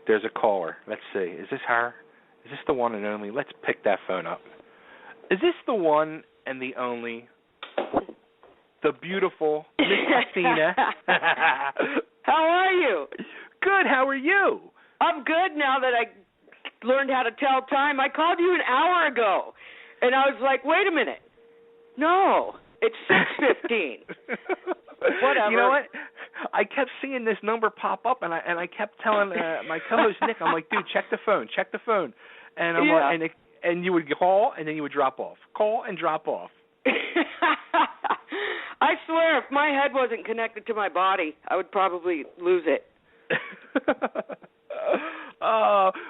There's a caller. Let's see. Is this her? Is this the one and only? Let's pick that phone up. Is this the one and the only? The beautiful Miss Athena. How are you? Good. How are you? I'm good now that I learned how to tell time. I called you an hour ago, and I was like, wait a minute. No, it's 6:15. Whatever. You know what? I kept seeing this number pop up, and I kept telling my co-host Nick, I'm like, dude, check the phone, and I'm like, and you would call, and then you would drop off, call and drop off. I swear, if my head wasn't connected to my body, I would probably lose it.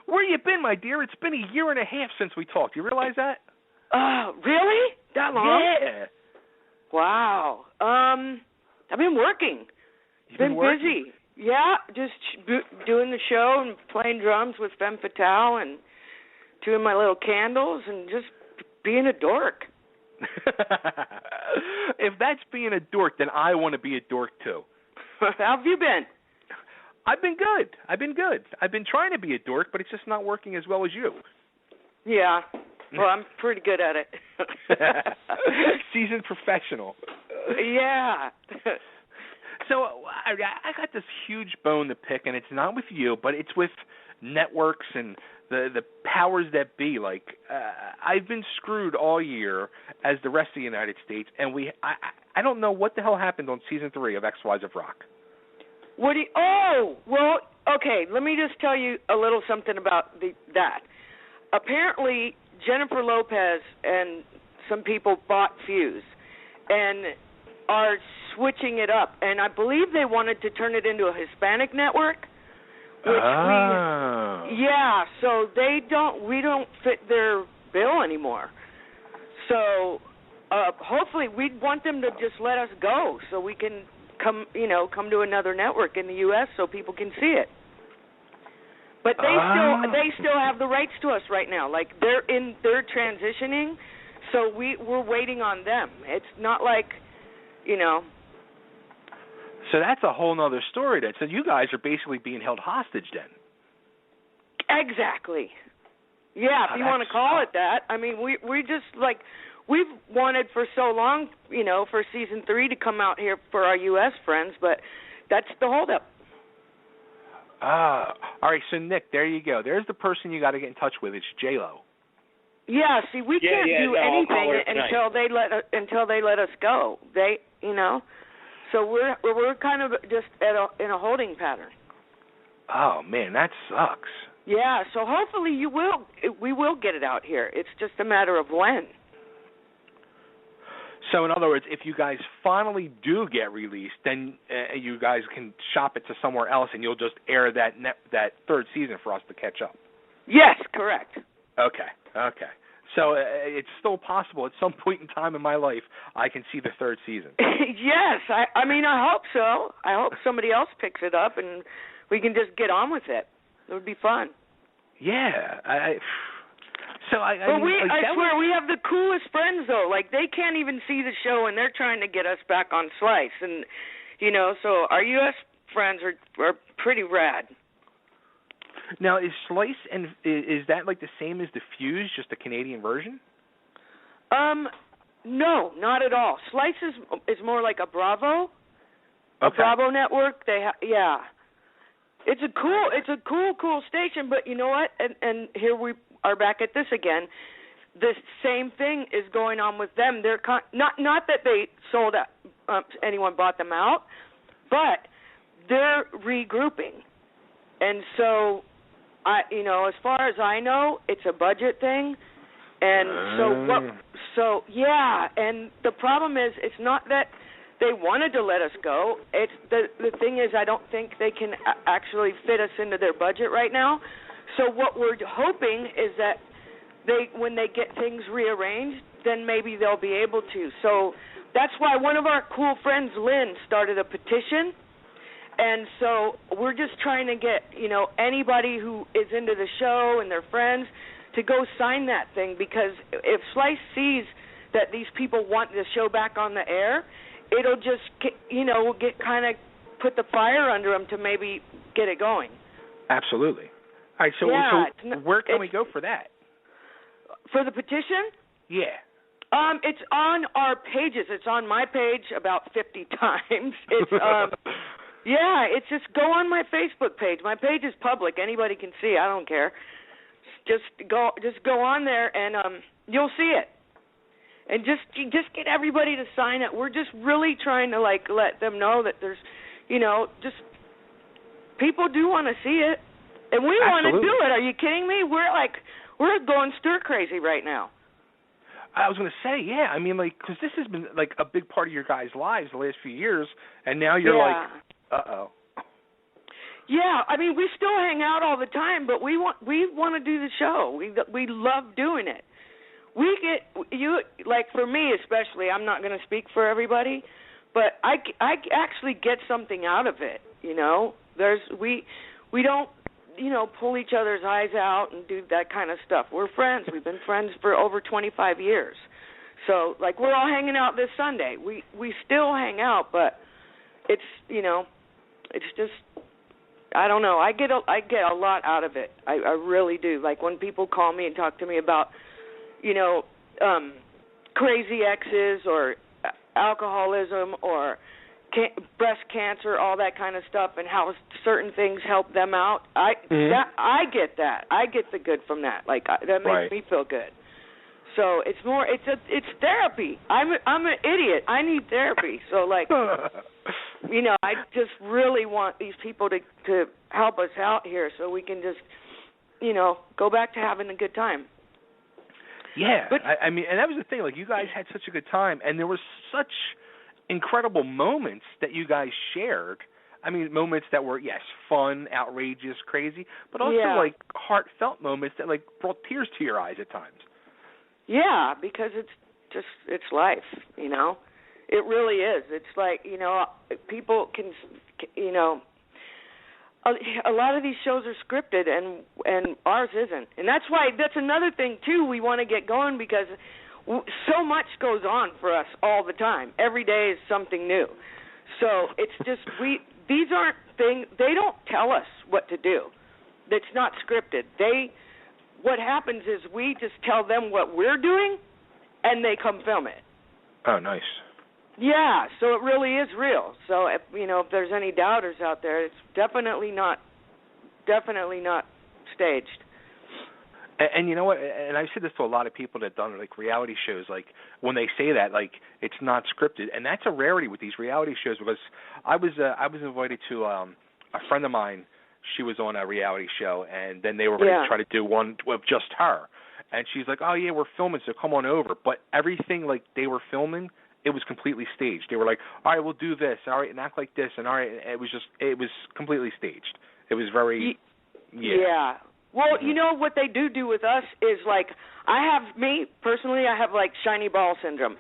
Where you been, my dear? It's been a year and a half since we talked. You realize that? Really? That long? Yeah. Wow. I've been working. Been busy. Yeah, just doing the show and playing drums with Femme Fatale and doing my little candles and just being a dork. If that's being a dork, then I want to be a dork too. How have you been? I've been good. I've been trying to be a dork, but it's just not working as well as you. Yeah. Well, I'm pretty good at it. Seasoned professional. Yeah. So I got this huge bone to pick, and it's not with you, but it's with networks and the powers that be. Like I've been screwed all year, as the rest of the United States, and I don't know what the hell happened on season 3 of XYZ of Rock. What do you? Oh, well, okay. Let me just tell you a little something about that. Apparently, Jennifer Lopez and some people bought Fuse and are switching it up, and I believe they wanted to turn it into a Hispanic network. Which so we don't fit their bill anymore. So hopefully we'd want them to just let us go so we can come to another network in the US so people can see it. But they still have the rights to us right now. Like they're transitioning, so we're waiting on them. It's not like, So that's a whole other story then. So you guys are basically being held hostage then. Exactly. Yeah, if you want to call it that. I mean, we just like we've wanted for so long, for season 3 to come out here for our U.S. friends, but that's the holdup. All right. So Nick, there you go. There's the person you got to get in touch with. It's J-Lo. Yeah. See, we can't do anything until they let us go. So we're kind of just in a holding pattern. Oh man, that sucks. Yeah, so hopefully we will get it out here. It's just a matter of when. So in other words, if you guys finally do get released, then you guys can shop it to somewhere else, and you'll just air that third season for us to catch up. Yes, correct. Okay. So it's still possible at some point in time in my life I can see the third season. Yes, I mean I hope so. I hope somebody else picks it up and we can just get on with it. It would be fun. Yeah, I swear we have the coolest friends though. Like they can't even see the show and they're trying to get us back on Slice, and so our U.S. friends are pretty rad. Now, is Slice and is that like the same as the Fuse, just a Canadian version? No, not at all. Slice is more like a Bravo, a Bravo network. It's a cool station. But you know what? And here we are back at this again. The same thing is going on with them. They're not that they sold out, anyone bought them out, but they're regrouping, and so. As far as I know, it's a budget thing, and and the problem is it's not that they wanted to let us go. It's the thing is I don't think they can actually fit us into their budget right now. So what we're hoping is that when they get things rearranged, then maybe they'll be able to. So that's why one of our cool friends, Lynn, started a petition. And so we're just trying to get, anybody who is into the show and their friends to go sign that thing, because if Slice sees that these people want the show back on the air, it'll just, get kind of put the fire under them to maybe get it going. Absolutely. All right, so, where can we go for that? For the petition? Yeah. It's on our pages. It's on my page about 50 times. It's yeah, it's just go on my Facebook page. My page is public. Anybody can see. I don't care. Just go on there and you'll see it. And just get everybody to sign up. We're just really trying to let them know that there's, just people do want to see it. And we want to do it. Are you kidding me? We're going stir crazy right now. I was going to say, yeah. I mean, because this has been a big part of your guys' lives the last few years, and now you're uh-oh. Yeah, I mean, we still hang out all the time, but we want to do the show. We love doing it. We get for me especially. I'm not going to speak for everybody, but I actually get something out of it. We don't pull each other's eyes out and do that kind of stuff. We're friends. We've been friends for over 25 years. So, we're all hanging out this Sunday. We still hang out, but it's, it's just, I don't know. I get a lot out of it. I really do. When people call me and talk to me about, crazy exes or alcoholism or breast cancer, all that kind of stuff, and how certain things help them out. I get that. I get the good from that. That makes me feel good. So it's more. It's therapy. I'm an idiot. I need therapy. So I just really want these people to help us out here, so we can just go back to having a good time. Yeah, but I mean, and that was the thing. You guys had such a good time, and there were such incredible moments that you guys shared. I mean, moments that were, yes, fun, outrageous, crazy, but also heartfelt moments that brought tears to your eyes at times. Yeah, because it's life, It really is. It's people can, a lot of these shows are scripted and ours isn't. And that's another thing too we want to get going, because so much goes on for us all the time. Every day is something new. So it's just these aren't things, they don't tell us what to do. It's not scripted. What happens is we just tell them what we're doing, and they come film it. Oh, nice. Yeah, so it really is real. So if there's any doubters out there, it's definitely not staged. And you know what? And I've said this to a lot of people that have done reality shows. When they say that, it's not scripted, and that's a rarity with these reality shows. Because I was invited to a friend of mine. She was on a reality show, and then they were going to try to do one with just her. And she's like, "Oh yeah, we're filming, so come on over." But everything they were filming, it was completely staged. They were like, "All right, we'll do this. All right, and act like this." And all right, it was completely staged. It was very, yeah. Well, what they do with us is I have shiny ball syndrome.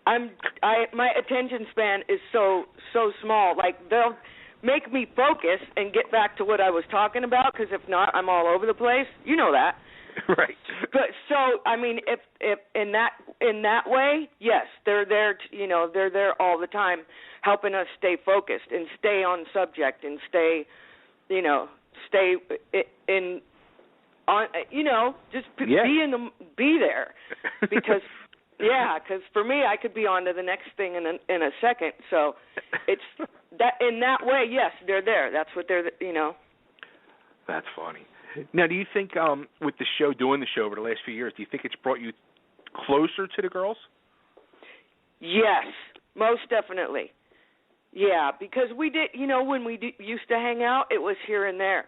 My attention span is so small. They'll make me focus and get back to what I was talking about, because if not, I'm all over the place. You know that. Right. But so I mean, if in that way, yes, they're there. They're there all the time, helping us stay focused and stay on subject and stay in. Be there, because because for me, I could be on to the next thing in a second. So it's that in that way, yes, they're there. That's what they're. That's funny. Now, do you think with doing the show over the last few years, do you think it's brought you closer to the girls? Yes, most definitely. Yeah, because we did. When we used to hang out, it was here and there.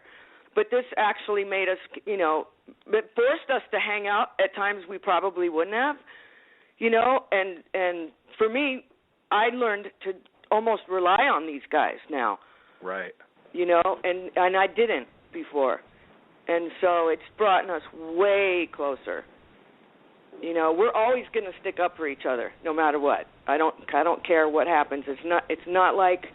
But this actually made us, it forced us to hang out at times we probably wouldn't have, and for me, I learned to almost rely on these guys now. Right. And I didn't before. And so it's brought us way closer. We're always going to stick up for each other no matter what. I don't care what happens. It's not like,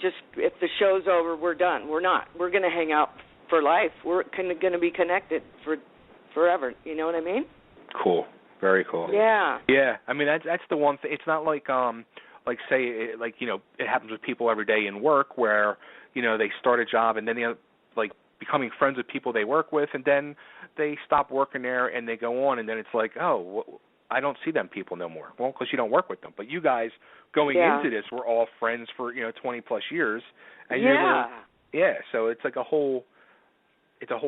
just if the show's over, we're done. We're not. We're going to hang out for life. We're going to be connected for forever. You know what I mean? Cool. Very cool. Yeah. Yeah. I mean, that's the one thing. It's not say it happens with people every day in work where they start a job and then becoming friends with people they work with, and then they stop working there and they go on, and then it's like, I don't see them people no more. Well, because you don't work with them. But you guys going into this were all friends for 20 plus years, and so it's like a whole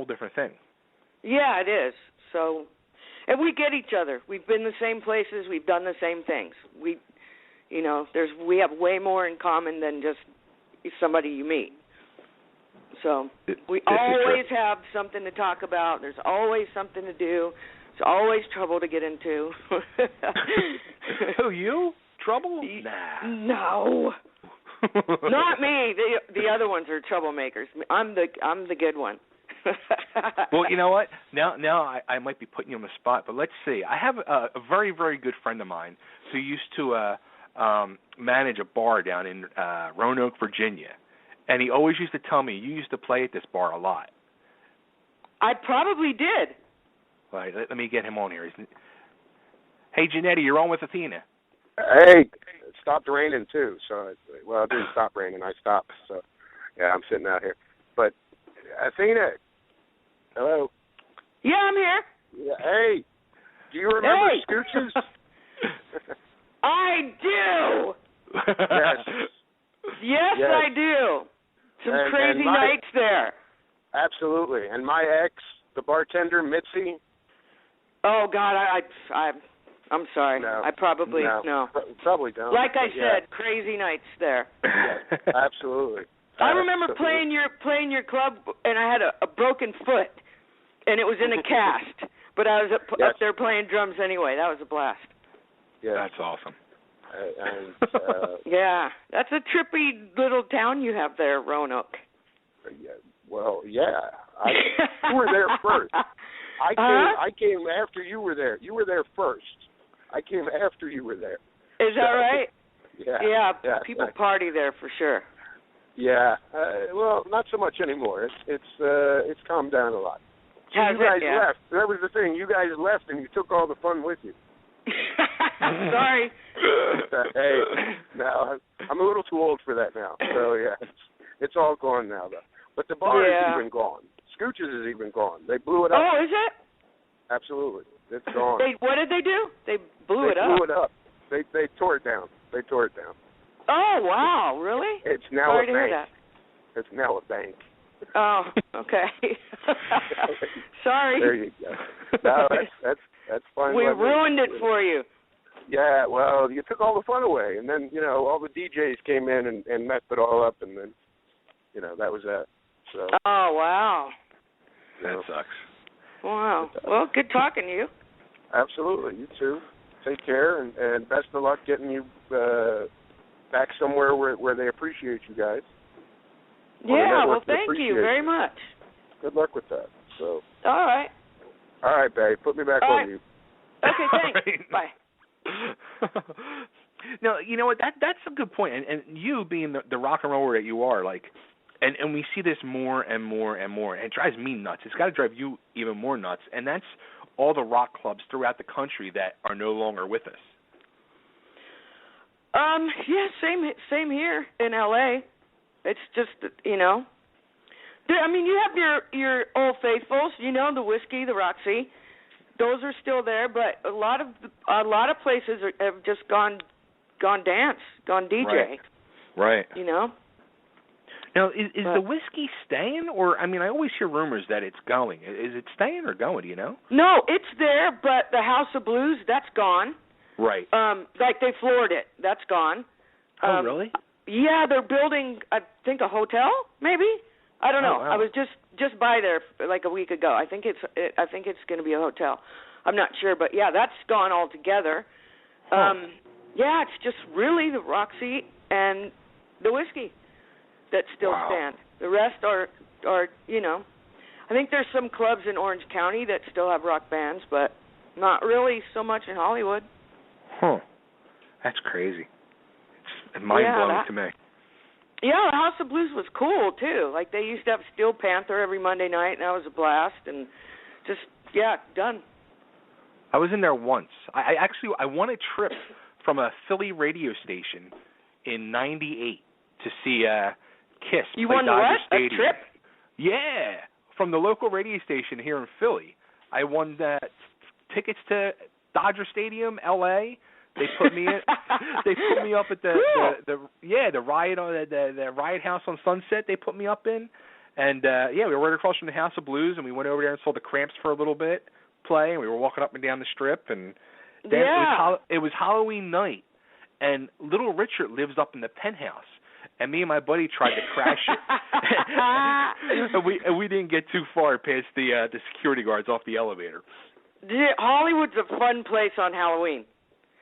different thing. Yeah, it is. So, and we get each other. We've been the same places. We've done the same things. We have way more in common than just somebody you meet. So we always have something to talk about. There's always something to do. There's always trouble to get into. Who, you? Trouble? Nah. No. Not me. The other ones are troublemakers. I'm the good one. Well, you know what? Now I might be putting you on the spot, but let's see. I have a very, very good friend of mine who used to manage a bar down in Roanoke, Virginia. And he always used to tell me, you used to play at this bar a lot. I probably did. Right, let me get him on here. Hey, Janetti, you're on with Athena. Hey, it stopped raining too. So, it didn't stop raining. I stopped. So, yeah, I'm sitting out here. But, Athena, hello? Yeah, I'm here. Yeah, hey, do you remember Scooches? I do. Yes, I do. Some crazy nights there. Absolutely. And my ex, the bartender, Mitzi. Oh, God, I'm sorry. No, I probably, no. Probably don't. Like I said, crazy nights there. Yeah, absolutely. I remember playing your club, and I had a broken foot, and it was in a cast. But I was up there playing drums anyway. That was a blast. Yeah, that's awesome. Yeah, that's a trippy little town you have there, Roanoke. Yeah, well, yeah. You were there first. I came after you were there. You were there first. I came after you were there. Is that right? Yeah. Yeah, people party there for sure. Yeah. Well, not so much anymore. It's calmed down a lot. So you guys left. That was the thing. You guys left, and you took all the fun with you. Sorry. Hey, no, I'm a little too old for that now. So yeah, it's all gone now though. But the bar is even gone. Scooches is even gone. They blew it up. Oh, is it? Absolutely, it's gone. What did they do? They blew it up. They blew it up. They tore it down. Oh wow, really? It's now Sorry a to bank. hear that. It's now a bank. Oh, okay. Sorry. There you go. No, that's fine. We ruined it for you. Yeah, well, you took all the fun away, and then all the DJs came in and messed it all up, and then that was that. So. Oh wow. That sucks. Wow. Well, good talking to you. Absolutely. You too. Take care, and best of luck getting you back somewhere where they appreciate you guys. Yeah, well, thank you very much. Good luck with that. So. All right. All right, babe. Put me back on you. Okay, thanks. Bye. No, you know what? That's a good point. And you being the rock and roller that you are, like, and we see this more and more and more, and it drives me nuts. It's got to drive you even more nuts, and that's all the rock clubs throughout the country that are no longer with us. Yeah, same here in LA. It's just, I mean, you have your old faithfuls, the Whiskey, the Roxy. Those are still there, but a lot of places have just gone dance, gone DJ. Right. Now, is the Whiskey staying, or I always hear rumors that it's going. Is it staying or going? Do you know? No, it's there, but the House of Blues, that's gone. Right. Like they floored it, that's gone. Oh, really? Yeah, they're building, I think, a hotel, maybe. I don't know. Oh, wow. I was just by there like a week ago. I think it's going to be a hotel. I'm not sure, but yeah, that's gone altogether. Yeah, it's just really the Roxy and the Whiskey that still stand. The rest are I think there's some clubs in Orange County that still have rock bands, but not really so much in Hollywood. Huh. That's crazy. It's mind-blowing to me. Yeah, the House of Blues was cool, too. Like, they used to have Steel Panther every Monday night, and that was a blast. And just, done. I was in there once. I won a trip from a Philly radio station in '98 to see Kiss. You play won Dodger what? Stadium. A trip? Yeah. from the local radio station here in Philly. I won tickets to Dodger Stadium, L.A. They put me in. They put me up at the Riot House on Sunset. They put me up in, and we were right across from the House of Blues, and we went over there and saw the Cramps for a little bit play, and we were walking up and down the Strip, and then it was Halloween night, and Little Richard lives up in the penthouse. And me and my buddy tried to crash it, and we didn't get too far past the security guards off the elevator. Hollywood's a fun place on Halloween.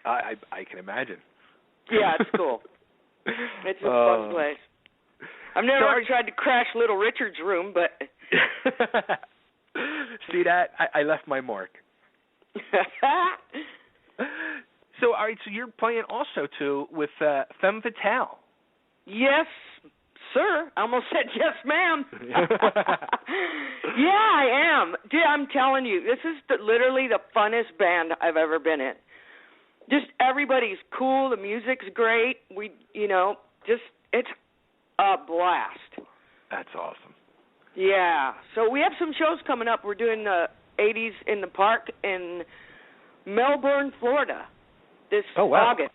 I can imagine. Yeah, it's cool. It's a fun place. I've never tried to crash Little Richard's room, but see that? I left my mark. So, all right. So you're playing also too with Femme Fatale. Yes, sir. I almost said yes, ma'am. Yeah, I am. Dude, I'm telling you, this is literally the funnest band I've ever been in. Just everybody's cool. The music's great. It's a blast. That's awesome. Yeah. So we have some shows coming up. We're doing the 80s in the Park in Melbourne, Florida this August.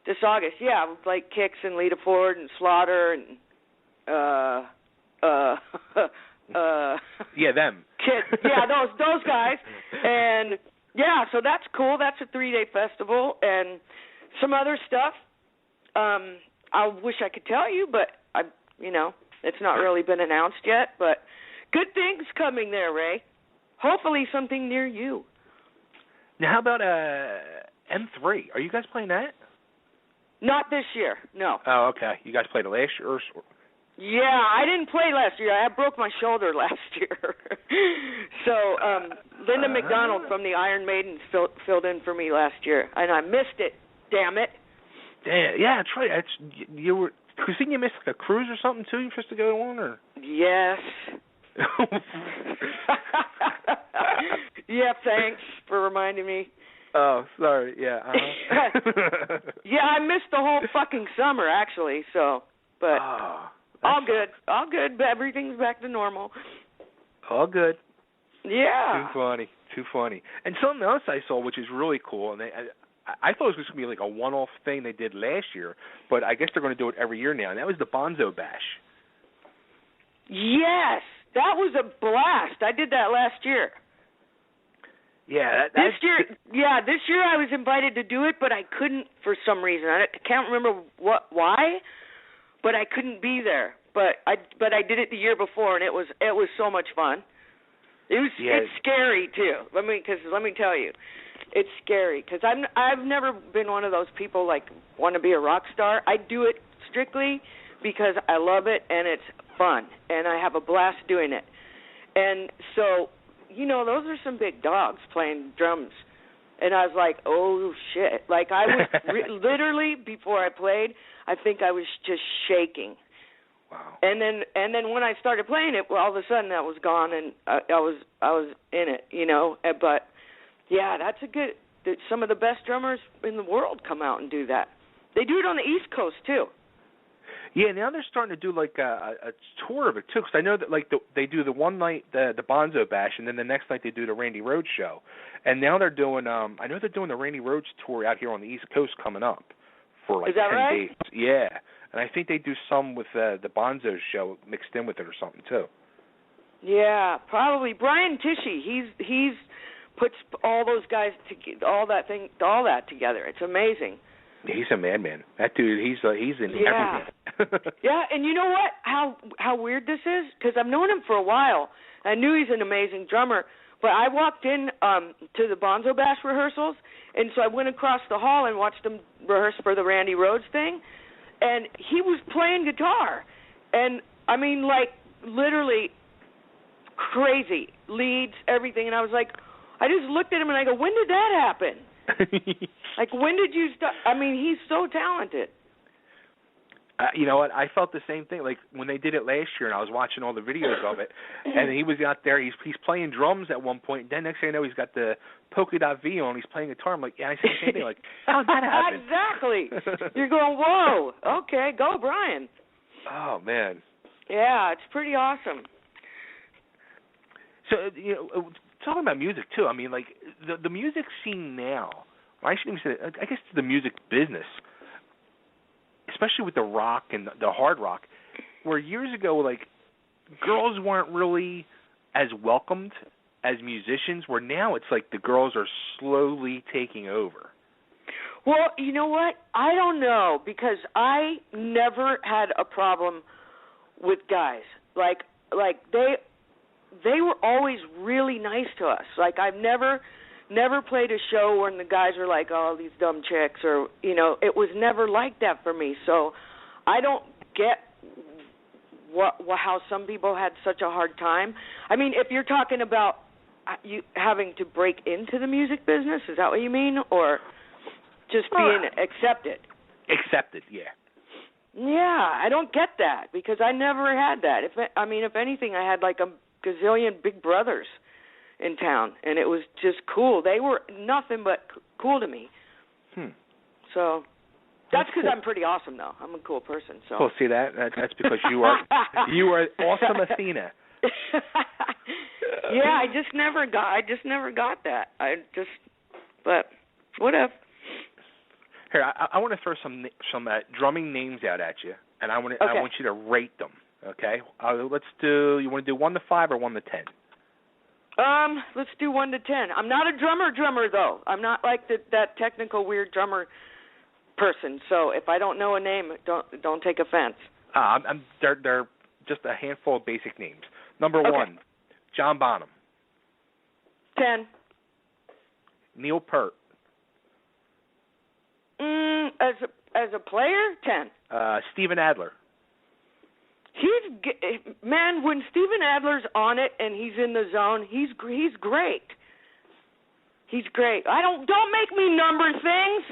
This August, yeah, with like Kix and Lita Ford and Slaughter and them. Kids. Yeah, those guys. And yeah, so that's cool. That's a 3-day festival and some other stuff. I wish I could tell you, but it's not really been announced yet, but good things coming there, Ray. Hopefully something near you. Now how about M3? Are you guys playing that? Not this year, no. Oh, okay. You guys played it last year? Yeah, I didn't play last year. I broke my shoulder last year. So Linda McDonald from the Iron Maidens filled in for me last year, and I missed it. Damn it. Damn, yeah, that's right. You were, because didn't you miss like a cruise or something too? You supposed to go on, or? Yes. Yeah, thanks for reminding me. Oh, sorry. Yeah. Yeah, I missed the whole fucking summer actually. So, but all good. All good. Everything's back to normal. All good. Yeah. Too funny. And something else I saw, which is really cool, and I thought it was going to be like a one-off thing they did last year, but I guess they're going to do it every year now, and that was the Bonzo Bash. Yes, that was a blast. I did that last year. Yeah, this year I was invited to do it, but I couldn't for some reason. I can't remember why, but I couldn't be there. But I did it the year before, and it was so much fun. It's scary too. Let me tell you, it's scary because I've never been one of those people like want to be a rock star. I do it strictly because I love it and it's fun, and I have a blast doing it. And so, those are some big dogs playing drums. And I was like, oh, shit. Like, I was literally, before I played, I think I was just shaking. Wow. And then when I started playing it, well, all of a sudden that was gone, and I was in it, But, yeah, some of the best drummers in the world come out and do that. They do it on the East Coast, too. Yeah, now they're starting to do like a tour of it too. Because I know that they do the one night the Bonzo Bash, and then the next night they do the Randy Rhoads show. And now they're doing I know they're doing the Randy Rhoads tour out here on the East Coast coming up for like 10 right? days. Yeah, and I think they do some with the Bonzo show mixed in with it or something too. Yeah, probably Brian Tichy. He's puts all those guys all that together. It's amazing. He's a madman. That dude, he's in everything. Yeah, and you know what? How weird this is? Because I've known him for a while. I knew he's an amazing drummer, but I walked in to the Bonzo Bash rehearsals, and so I went across the hall and watched him rehearse for the Randy Rhoads thing, and he was playing guitar, and I mean, like, literally crazy leads, everything, and I was like, I just looked at him and I go, when did that happen? Like, when did you start? I mean, he's so talented. You know what? I felt the same thing. Like, when they did it last year, and I was watching all the videos of it, and he was out there. He's playing drums at one point. Then next thing I know, he's got the polka dot V on. He's playing guitar. I'm like, yeah, I see the same thing. Like, how did that happen? Exactly. You're going, whoa. Okay, go, Brian. Oh man. Yeah, it's pretty awesome. So talking about music too. I mean, like the music scene now. I shouldn't even say. I guess the music business, especially with the rock and the hard rock, where years ago, like girls weren't really as welcomed as musicians. Where now it's like the girls are slowly taking over. Well, you know what? I don't know, because I never had a problem with guys. Like they were always really nice to us. Like I've never played a show when the guys are like, "Oh, these dumb chicks," or it was never like that for me. So I don't get how some people had such a hard time. I mean, if you're talking about you having to break into the music business, is that what you mean, or just being accepted? Accepted, yeah. Yeah, I don't get that, because I never had that. If anything, I had like a gazillion big brothers in town, and it was just cool. They were nothing but cool to me. So that's because I'm pretty awesome, though. I'm a cool person. So. Well, see that's because you are awesome, Athena. Yeah, I just never got that. But whatever. Here, I want to throw some drumming names out at you, and I want you to rate them. Okay, let's do. You want to do 1 to 5 or 1 to 10? Let's do 1 to 10. I'm not a drummer though. I'm not like that technical weird drummer person. So if I don't know a name, don't take offense. They're just a handful of basic names. Number 1, John Bonham. 10. Neil Peart. As a player, 10. Steven Adler. When Steven Adler's on it and he's in the zone, he's great. He's great. Don't make me number things.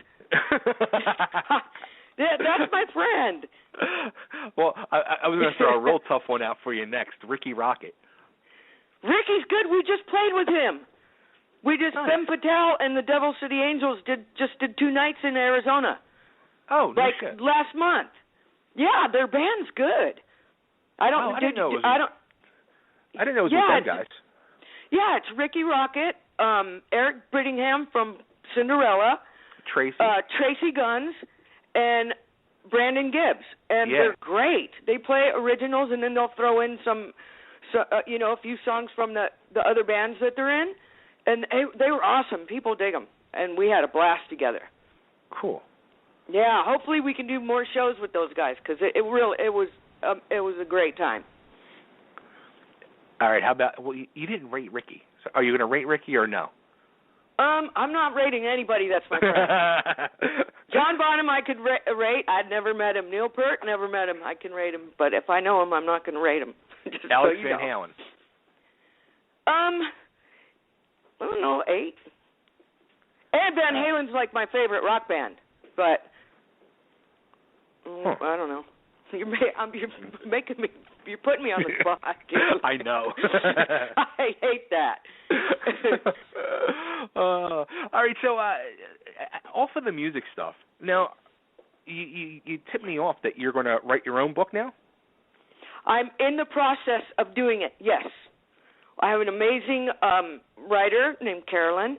That's my friend. Well, I was going to throw a real tough one out for you next. Ricky Rocket. Ricky's good. We just played with him. Femme Fatale and the Devil City Angels did 2 nights in Arizona. Oh, like last month. Yeah, their band's good. I didn't know it was with them guys. Yeah, it's Ricky Rocket, Eric Brittingham from Cinderella, Tracy Guns, and Brandon Gibbs, and they're great. They play originals, and then they'll throw in a few songs from the other bands that they're in, and they were awesome. People dig them, and we had a blast together. Cool. Yeah, hopefully we can do more shows with those guys, because it was a great time. All right, how about, well, you didn't rate Ricky. So are you going to rate Ricky or no? I'm not rating anybody that's my friend. John Bonham I could rate. I'd never met him. Neil Peart, never met him. I can rate him. But if I know him, I'm not going to rate him. Alex Van Halen. I don't know, 8. And Van Halen's like my favorite rock band. But, I don't know. You're putting me on the spot. I know. I hate that. All right, so off of the music stuff. Now, you tipped me off that you're going to write your own book now? I'm in the process of doing it, yes. I have an amazing writer named Caroline,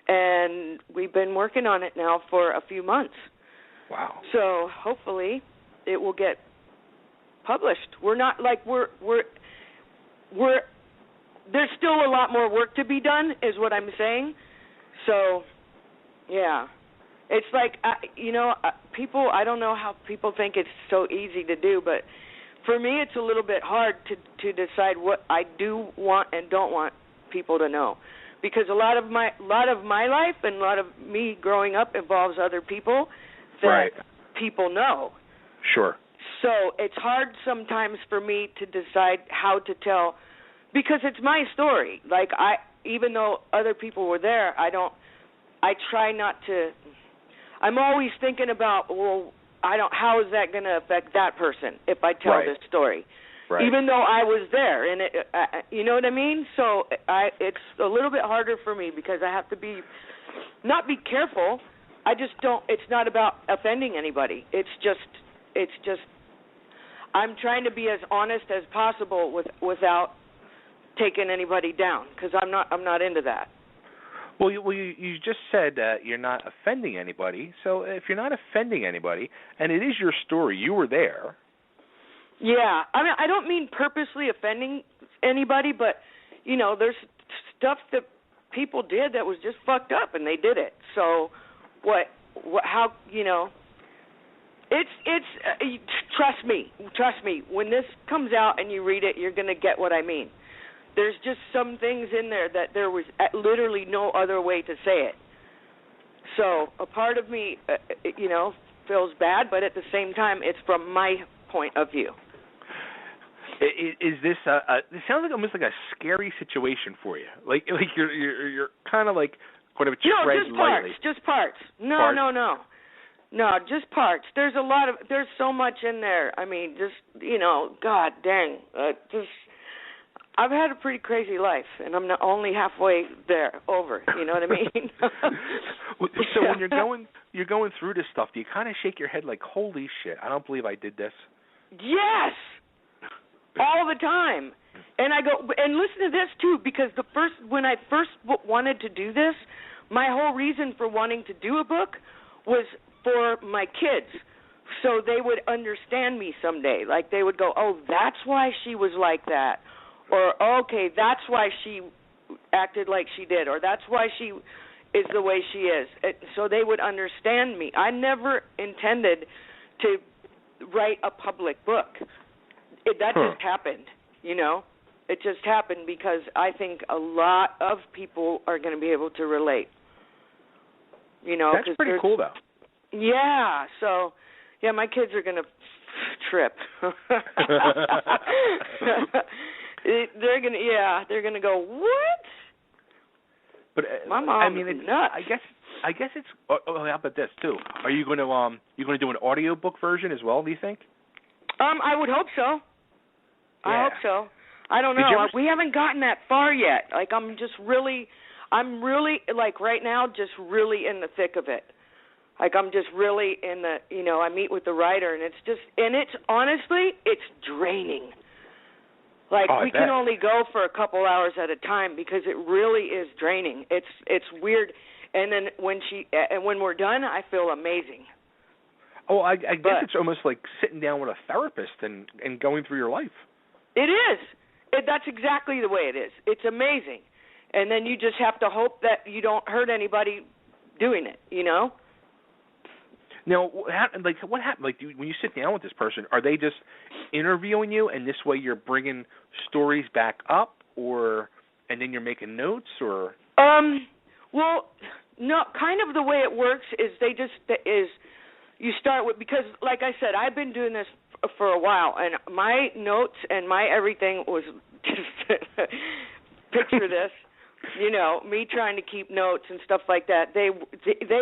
and we've been working on it now for a few months. Wow. So hopefully it will get published. We're not like we're there's still a lot more work to be done, is what I'm saying. So, yeah. It's like people, I don't know how people think it's so easy to do, but for me it's a little bit hard to decide what I do want and don't want people to know. Because a lot of my life and a lot of me growing up involves other people that people know. Sure. So it's hard sometimes for me to decide how to tell, because it's my story. Like even though other people were there, I try not to. I'm always thinking about, how is that going to affect that person if I tell this story? Right. Even though I was there, and you know what I mean? So it's a little bit harder for me because I have to not be careful. I just don't. It's not about offending anybody. It's just. I'm trying to be as honest as possible without taking anybody down, because I'm not into that. Well, you just said you're not offending anybody. So if you're not offending anybody, and it is your story, you were there. Yeah, I mean, I don't mean purposely offending anybody, but there's stuff that people did that was just fucked up, and they did it. So how it's trust me. When this comes out and you read it, you're gonna get what I mean. There's just some things in there that there was literally no other way to say it. So a part of me, feels bad, but at the same time, it's from my point of view. Is this? It sounds like almost like a scary situation for you. Like you're kind of like going to tread lightly. Just parts. No, just parts. There's so much in there. I mean, God dang, I've had a pretty crazy life, and I'm not only halfway over. You know what I mean? So when you're going through this stuff, do you kind of shake your head like, "Holy shit! I don't believe I did this." Yes, all the time. And I go and listen to this too, because when I first wanted to do this, my whole reason for wanting to do a book was for my kids, so they would understand me someday. Like they would go, "Oh, that's why she was like that." Or, okay, that's why she acted like she did, or that's why she is the way she is. So they would understand me. I never intended to write a public book. That just happened, It just happened because I think a lot of people are going to be able to relate. That's pretty cool, though. Yeah, so, my kids are going to trip. They're gonna go, what? But my mom is nuts. I guess it's. Oh, how about this too? Are you going to do an audiobook version as well? Do you think? I would hope so. Yeah. I hope so. I don't know. We haven't gotten that far yet. Like I'm really like right now, just really in the thick of it. Like I'm just really in the, I meet with the writer, and it's honestly, it's draining. Like we can only go for a couple hours at a time because it really is draining. It's weird, and then when we're done, I feel amazing. Oh, I guess it's almost like sitting down with a therapist and going through your life. It is. That's exactly the way it is. It's amazing, and then you just have to hope that you don't hurt anybody doing it. Now, what happened? Like when you sit down with this person, are they just interviewing you, and this way you're bringing stories back up, and then you're making notes, or? Well, no. Kind of the way it works is you start with, because like I said, I've been doing this for a while, and my notes and my everything was just picture this. Me trying to keep notes and stuff like that. They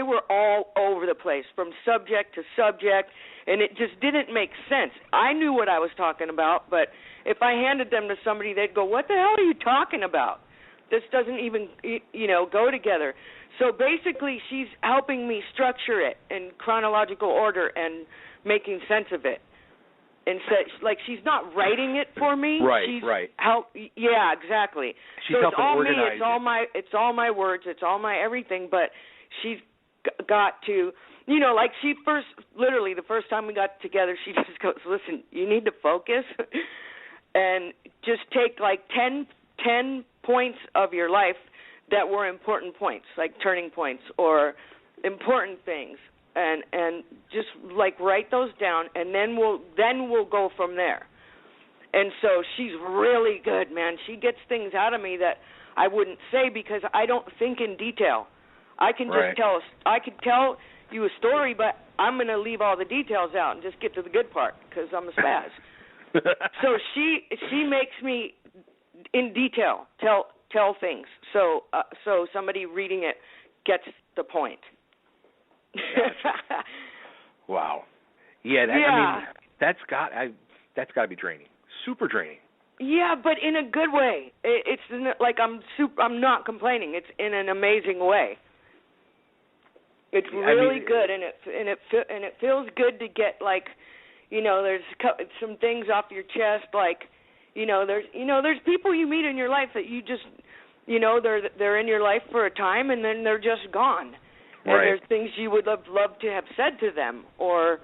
were all over the place, from subject to subject, and it just didn't make sense. I knew what I was talking about, but if I handed them to somebody, they'd go, "What the hell are you talking about? This doesn't even, go together." So basically, she's helping me structure it in chronological order and making sense of it. And like she's not writing it for me. Right, she's right. Yeah, exactly. She's so it's all me. Organize It's all my words. It's all my everything. But she's got to, like she literally the first time we got together, she just goes, "Listen, you need to focus and just take like 10 points of your life that were important points, like turning points or important things." And just like write those down, and then we'll go from there. And so she's really good, man. She gets things out of me that I wouldn't say because I don't think in detail. I can just I could tell you a story, but I'm going to leave all the details out and just get to the good part because I'm a spaz. So she makes me in detail tell things. So somebody reading it gets the point. Wow. Yeah. I mean, that's got to be draining. Super draining. Yeah, but in a good way. It's like I'm not complaining. It's in an amazing way. It's really good, and it feels good to get like, there's some things off your chest, like, there's people you meet in your life that you just, they're in your life for a time and then they're just gone. And Right. there's things you would have loved to have said to them or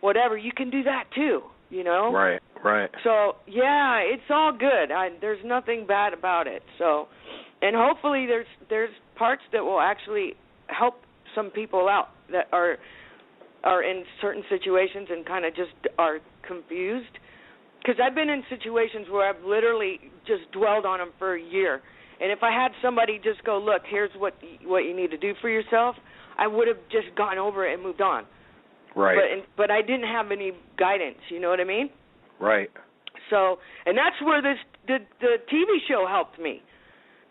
whatever. You can do that too, Right. So, yeah, it's all good. There's nothing bad about it. So, and hopefully there's parts that will actually help some people out that are in certain situations and kind of just are confused. Because I've been in situations where I've literally just dwelled on them for a year. And if I had somebody just go, look, here's what you need to do for yourself, I would have just gone over it and moved on. Right. But I didn't have any guidance, you know what I mean? Right. So, and that's where the TV show helped me,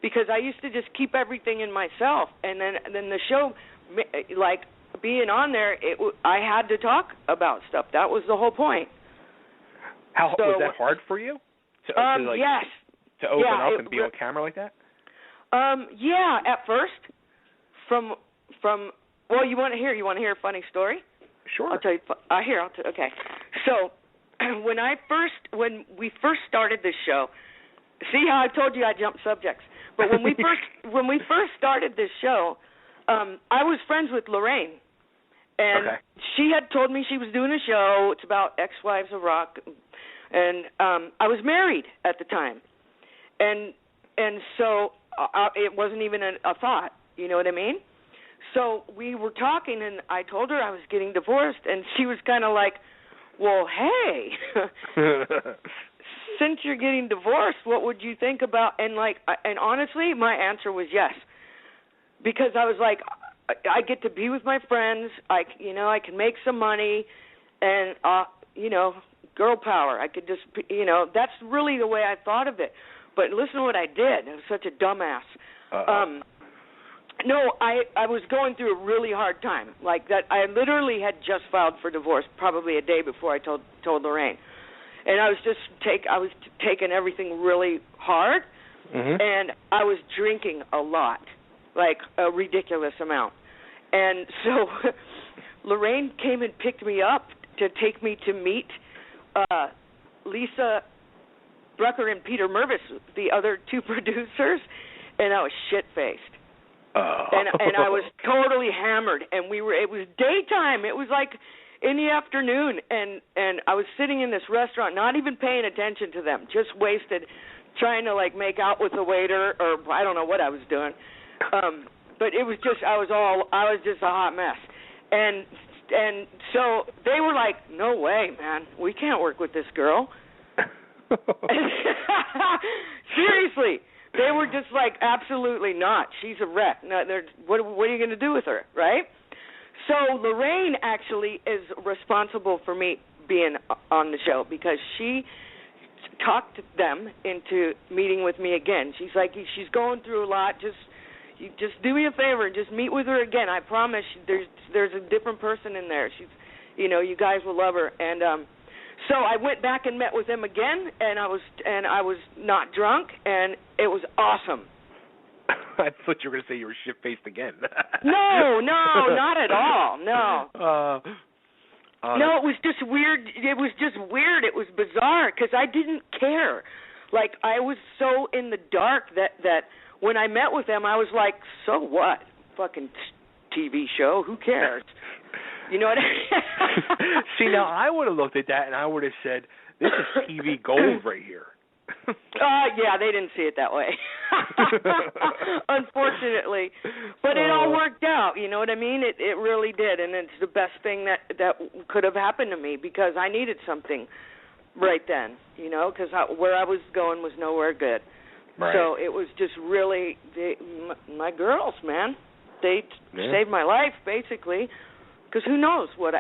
because I used to just keep everything in myself, and then the show, like being on there, I had to talk about stuff. That was the whole point. Was that hard for you? Yes. To open up and be on camera like that? Yeah, at first. Well, you want to hear a funny story? Sure. I'll tell you. Okay. So, when we first started this show, see how I told you I jumped subjects. But when we first started this show, I was friends with Lorraine, and she had told me she was doing a show. It's about ex-wives of rock, and I was married at the time, and so it wasn't even a thought. You know what I mean? So we were talking, and I told her I was getting divorced, and she was kind of like, well, hey, since you're getting divorced, what would you think about, and honestly, my answer was yes, because I was like, I get to be with my friends, I can make some money, and, girl power, I could just, that's really the way I thought of it, but listen to what I did. I was such a dumbass. No, I was going through a really hard time. Like that, I literally had just filed for divorce, probably a day before I told Lorraine, and I was taking everything really hard, and I was drinking a lot, like a ridiculous amount, and so Lorraine came and picked me up to take me to meet Lisa Brucker and Peter Mervis, the other two producers, and I was shit-faced. And I was totally hammered, and it was daytime. It was like in the afternoon, and I was sitting in this restaurant, not even paying attention to them, just wasted, trying to make out with the waiter, or I don't know what I was doing. But it was just I was just a hot mess. And so they were like, "No way, man. We can't work with this girl." Seriously. They were just like, absolutely not. She's a wreck. No, what are you going to do with her, right? So Lorraine actually is responsible for me being on the show, because she talked them into meeting with me again. She's like, she's going through a lot. Just do me a favor, just meet with her again. I promise. There's a different person in there. She's, you guys will love her. And so I went back and met with him again, and I was not drunk, and it was awesome. I thought you were going to say you were shit-faced again. No, not at all. No. No, it was just weird. It was bizarre, because I didn't care. Like, I was so in the dark that when I met with them, I was like, so what? Fucking TV show, who cares? You know what I mean? See, now I would have looked at that and I would have said, this is TV gold right here. Yeah, they didn't see it that way. Unfortunately. But it all worked out, you know what I mean? It really did, and it's the best thing that could have happened to me, because I needed something right then, because where I was going was nowhere good. Right. So it was just really, my girls, man, they saved my life, basically. Because who knows what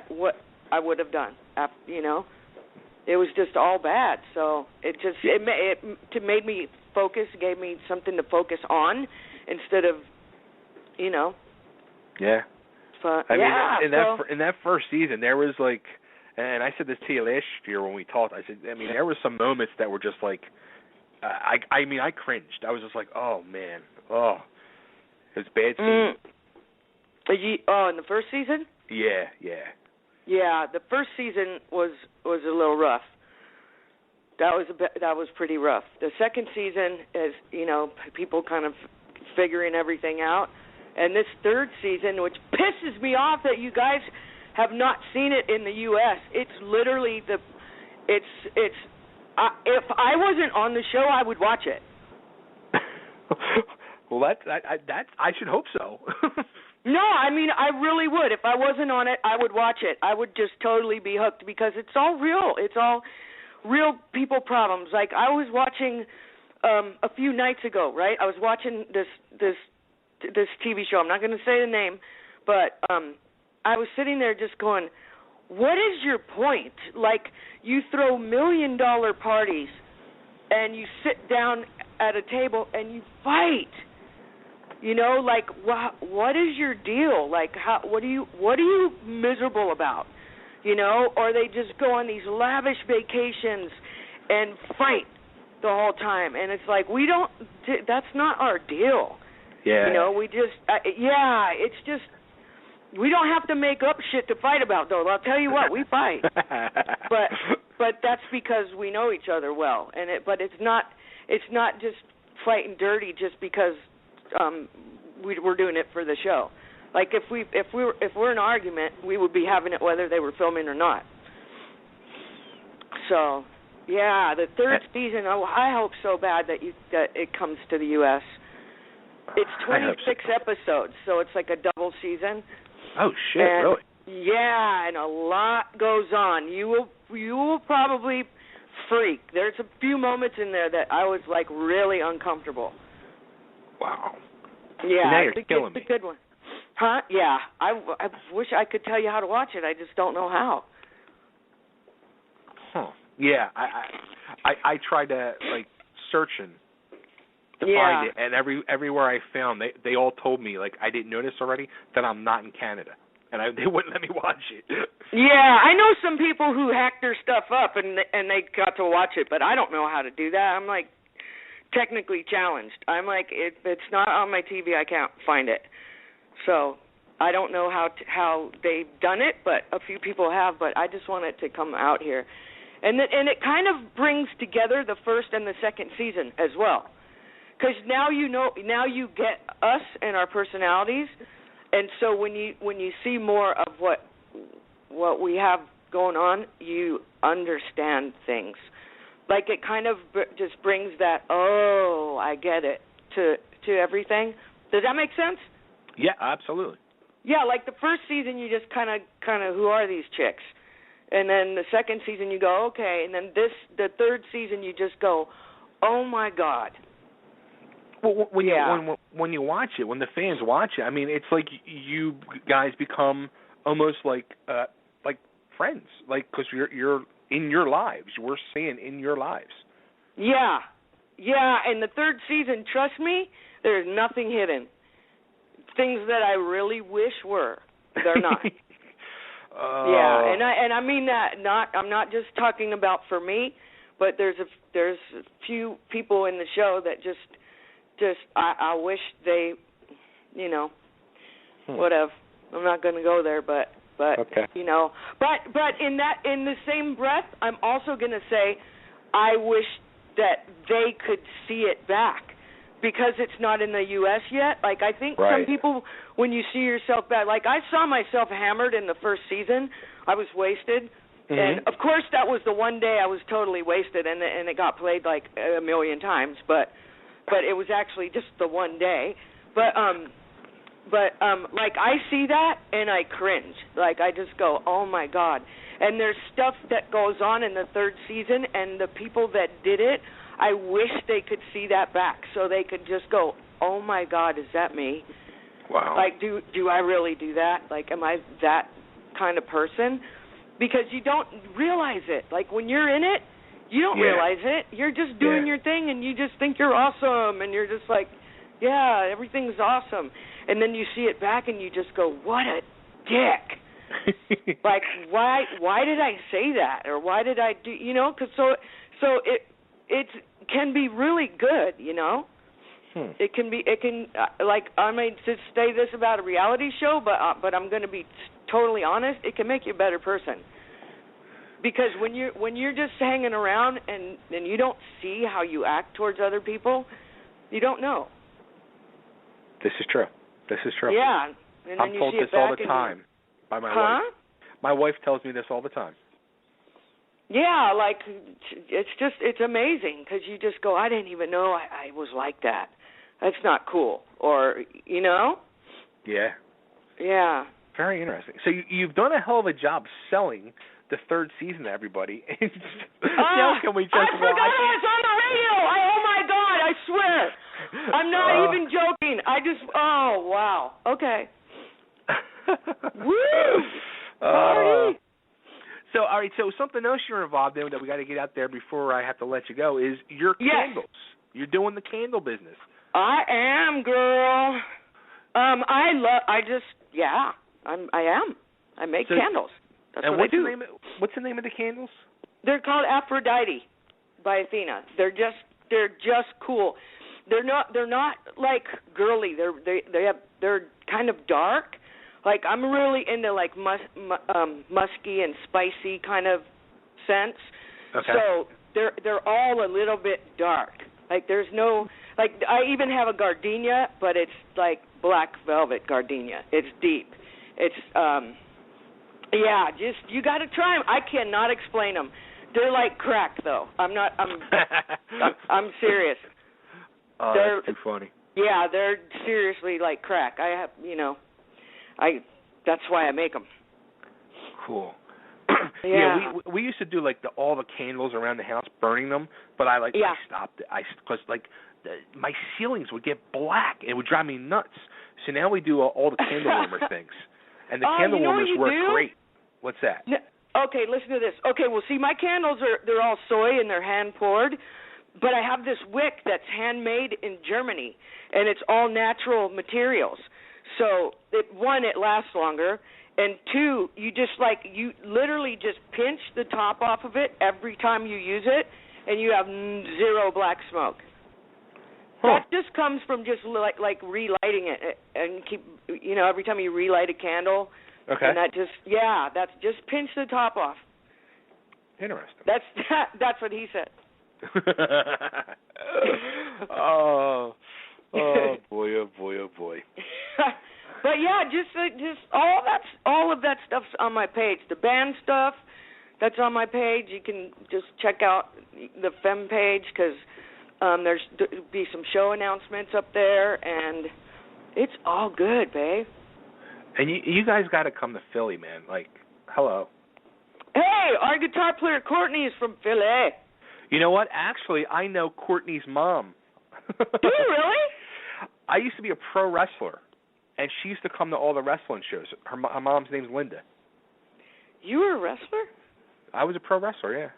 I would have done, It was just all bad. So it made me focus, gave me something to focus on instead of, Yeah. I mean, in that first season, there was and I said this to you last year when we talked. I said, there were some moments that were just like, I cringed. I was just like, oh man, it was bad scene. In the first season? Yeah. Yeah, the first season was a little rough. that was pretty rough. The second season is, people kind of figuring everything out, and this third season, which pisses me off that you guys have not seen it in the U.S. It's literally if I wasn't on the show, I would watch it. Well, I should hope so. No, I mean, I really would. If I wasn't on it, I would watch it. I would just totally be hooked because it's all real. It's all real people problems. Like I was watching a few nights ago, right? I was watching this TV show. I'm not going to say the name, but I was sitting there just going, what is your point? Like you throw $1 million parties and you sit down at a table and you fight. Like what is your deal? Like what are you miserable about? Or they just go on these lavish vacations and fight the whole time, and it's like that's not our deal. Yeah. We just it's just we don't have to make up shit to fight about though. I'll tell you what, we fight. but that's because we know each other well, but it's not just fighting dirty just because we're doing it for the show. Like if we're in an argument, we would be having it whether they were filming or not. So, yeah, the third season. I hope so bad that it comes to the U.S. It's 26 episodes, so it's like a double season. Oh shit! Really? Yeah, and a lot goes on. You will probably freak. There's a few moments in there that I was like really uncomfortable. Wow. Yeah, now you're killing me. It's a good one. Huh? Yeah. I wish I could tell you how to watch it. I just don't know how. Huh. Yeah. I tried to searching to find it, and everywhere I found, they all told me I didn't notice already that I'm not in Canada, and they wouldn't let me watch it. Yeah, I know some people who hack their stuff up and they got to watch it, but I don't know how to do that. I'm technically challenged. I'm it's not on my TV. I can't find it. So I don't know how they've done it, but a few people have. But I just want it to come out here, and it kind of brings together the first and the second season as well, because now you get us and our personalities, and so when you see more of what we have going on, you understand things. It kind of just brings that, oh, I get it, to everything. Does that make sense? Yeah, absolutely. Yeah, the first season you just kind of who are these chicks? And then the second season you go, okay, and then the third season you just go, oh my God. Well, when you watch it, when the fans watch it, I mean, it's like you guys become almost like friends, because you're in your lives. We're seeing in your lives. Yeah, and the third season, trust me, there's nothing hidden. Things that I really wish were, they're not. Yeah, and I mean that. I'm not just talking about for me, but there's a few people in the show that just I wish they, whatever. I'm not going to go there, but okay. But in the same breath, I'm also going to say I wish that they could see it back. Because it's not in the U.S. yet. I think some people, when you see yourself bad, I saw myself hammered in the first season. I was wasted. Mm-hmm. And, of course, that was the one day I was totally wasted, and it got played, a million times. But it was actually just the one day. But I see that, and I cringe. I just go, oh, my God. And there's stuff that goes on in the third season, and the people that did it, I wish they could see that back so they could just go, oh, my God, is that me? Wow. Do I really do that? Am I that kind of person? Because you don't realize it. When you're in it, you don't realize it. You're just doing your thing, and you just think you're awesome, and you're just yeah, everything's awesome. And then you see it back, and you just go, what a dick. Why did I say that? Or why did I do, because so it can be really good, It can I may just say this about a reality show, but I'm going to be totally honest. It can make you a better person. Because when you're just hanging around and you don't see how you act towards other people, you don't know. This is true. Yeah. And I'm told this all the time by my wife. My wife tells me this all the time. Yeah, like it's amazing because you just go, I didn't even know I was like that. That's not cool. Or, you know? Yeah. Yeah. Very interesting. So you've done a hell of a job selling the third season to everybody. Now can we just I forgot I was on the radio. Oh my God! I swear, I'm not even joking. Oh wow. Okay. Woo! Party. So all right. So something else you're involved in that we got to get out there before I have to let you go is your candles. You're doing the candle business. I am, girl. I am. I make candles. That's and what I do. What's the name of the candles? They're called Aphrodite by Athena. They're just cool. They're not like girly. They're kind of dark. Like I'm really into like musky and spicy kind of scents. Okay. So they're all a little bit dark. Like there's no like I even have a gardenia, but it's like black velvet gardenia. It's deep. It's you got to try them. I cannot explain them. They're like crack, though. I'm serious. Oh, that's too funny. Yeah, they're seriously like crack. That's why I make them. Cool. Yeah. We used to do like all the candles around the house, burning them, but I stopped it. Because my ceilings would get black. It would drive me nuts. So now we do all the candle warmer things, and the candle warmers work great. What's that? Okay, listen to this. Okay, well, see, my candles they're all soy and they're hand poured, but I have this wick that's handmade in Germany, and it's all natural materials. So one, it lasts longer, and two, you literally just pinch the top off of it every time you use it, and you have zero black smoke. That just comes from just like relighting it and keep, every time you relight a candle. Okay. And that's just pinch the top off. Interesting. That's what he said. oh boy. But yeah, just all of that stuff's on my page. The band stuff, that's on my page. You can just check out the Femme page because there'll be some show announcements up there, and it's all good, babe. And you guys got to come to Philly, man. Like, hello. Hey, our guitar player Courtney is from Philly. You know what? Actually, I know Courtney's mom. Do you really? I used to be a pro wrestler, and she used to come to all the wrestling shows. Her mom's name's Linda. You were a wrestler? I was a pro wrestler, yeah.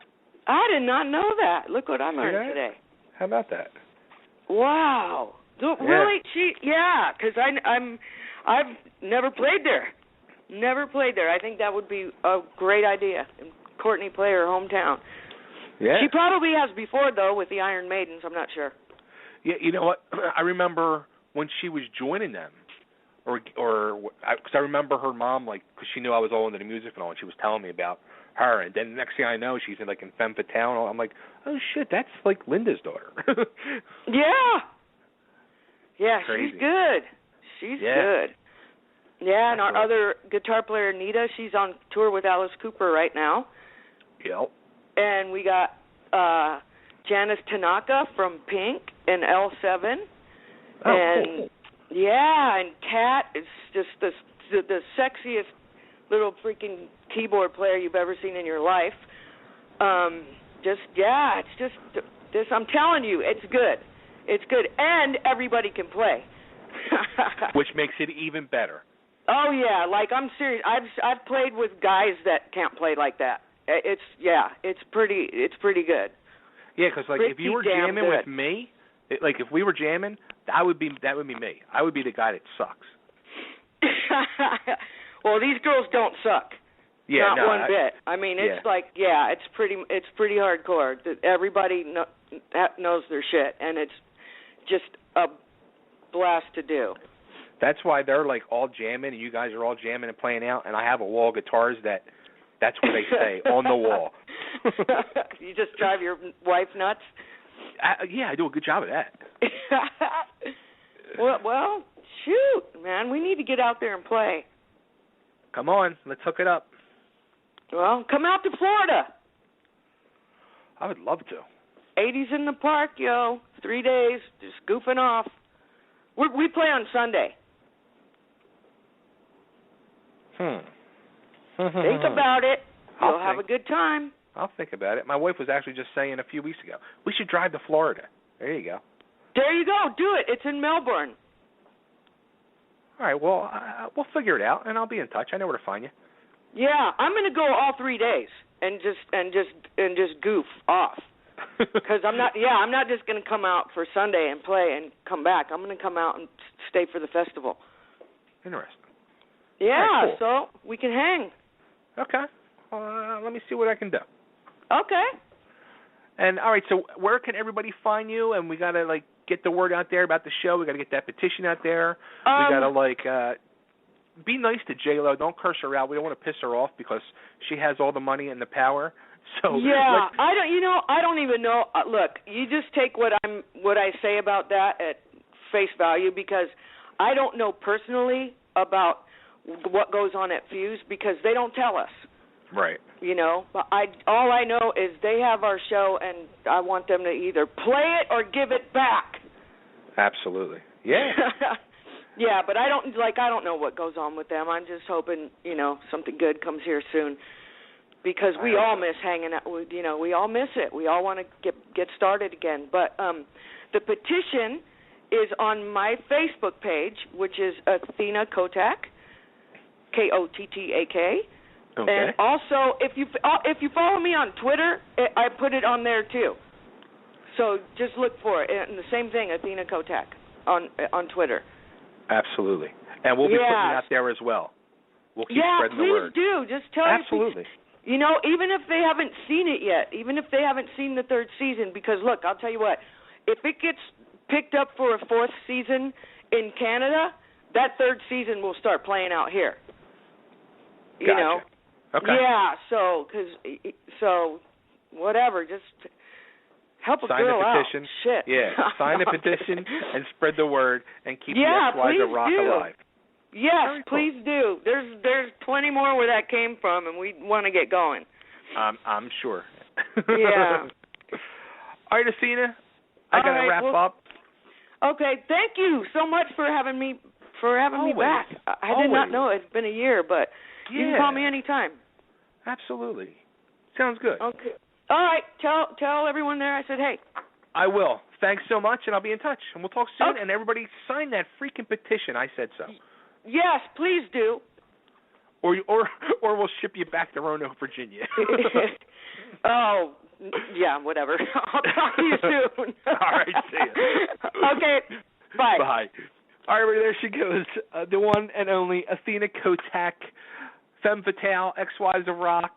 I did not know that. Look what I learned today. How about that? Wow. Really? Because I've never played there. Never played there. I think that would be a great idea. Courtney play her hometown. Yeah. She probably has before, though, with the Iron Maidens. I'm not sure. Yeah, you know what? I remember when she was joining them, because I remember her mom, like, because she knew I was all into the music and all, and she was telling me about her. And then the next thing I know, she's in, like, in Femme Fatale. I'm like, oh, shit, that's, like, Linda's daughter. Yeah. Yeah, crazy. She's good. She's good. Yeah, and our other guitar player, Nita, she's on tour with Alice Cooper right now. Yep. And we got Janice Tanaka from Pink and L7. Oh, and cool. Yeah, and Kat is just the sexiest little freaking keyboard player you've ever seen in your life. It's just this. I'm telling you, it's good. It's good, and everybody can play. Which makes it even better. Oh yeah, like I'm serious. I've played with guys that can't play like that. It's pretty good. Yeah, because like if you were jamming with me, like if we were jamming, that would be me. I would be the guy that sucks. Well, these girls don't suck. Yeah, not one bit. I mean, it's it's pretty hardcore. Everybody knows their shit, and it's just a blast to do. That's why they're like all jamming, and you guys are all jamming and playing out. And I have a wall of guitars that That's what they say on the wall. You just drive your wife nuts? Yeah, I do a good job of that. Well, shoot, man, we need to get out there and play. Come on, let's hook it up. Well, come out to Florida. I would love to. 80s in the park, yo. 3 days, just goofing off. We play on Sunday. Think about it. You'll have a good time. I'll think about it. My wife was actually just saying a few weeks ago, we should drive to Florida. There you go. There you go. Do it. It's in Melbourne. All right, well, we'll figure it out, and I'll be in touch. I know where to find you. Yeah, I'm going to go all 3 days and just goof off. Because I'm not just going to come out for Sunday and play and come back. I'm going to come out and stay for the festival. Interesting. Yeah, right, cool. So we can hang. Okay. Let me see what I can do. Okay. And all right, so where can everybody find you? And we gotta get the word out there about the show. We gotta get that petition out there. We gotta be nice to J-Lo. Don't curse her out. We don't want to piss her off because she has all the money and the power. So yeah, I don't even know. Look, you just take what I say about that at face value, because I don't know personally about what goes on at Fuse because they don't tell us. Right. But all I know is they have our show, and I want them to either play it or give it back. Absolutely. Yeah. Yeah, but I don't know what goes on with them. I'm just hoping, something good comes here soon, because we all miss hanging out. We all miss it. We all want to get started again. But the petition is on my Facebook page, which is Athena Kottak, Kottak. Okay. And also, if you follow me on Twitter, I put it on there too. So just look for it. And the same thing, Athena Kottak on Twitter. Absolutely. And we'll be putting it out there as well. We'll keep spreading the word. Yeah, please do. Just tell Absolutely. even if they haven't seen it yet, even if they haven't seen the third season, because look, I'll tell you what, if it gets picked up for a fourth season in Canada, that third season will start playing out here. Gotcha. Okay. Yeah, so whatever, just help a girl out. Sign the petition. Shit. Yeah, sign the petition and spread the word and keep the XYZ Rock alive. Yes, please do. There's plenty more where that came from, and we want to get going. I'm sure. Yeah. All right, Athena, I got to wrap up. Okay, thank you so much for having me back. I did not know it's been a year, but you can call me anytime. Absolutely. Sounds good. Okay. All right, tell everyone there I said hey. I will. Thanks so much, and I'll be in touch. And we'll talk soon, and everybody sign that freaking petition. I said so. Yes, please do. Or we'll ship you back to Roanoke, Virginia. Oh, yeah, whatever. I'll talk to you soon. All right, see you. Okay, bye. Bye. All right, everybody, there she goes. The one and only Athena Kottak, Femme Fatale, XYZ Rock.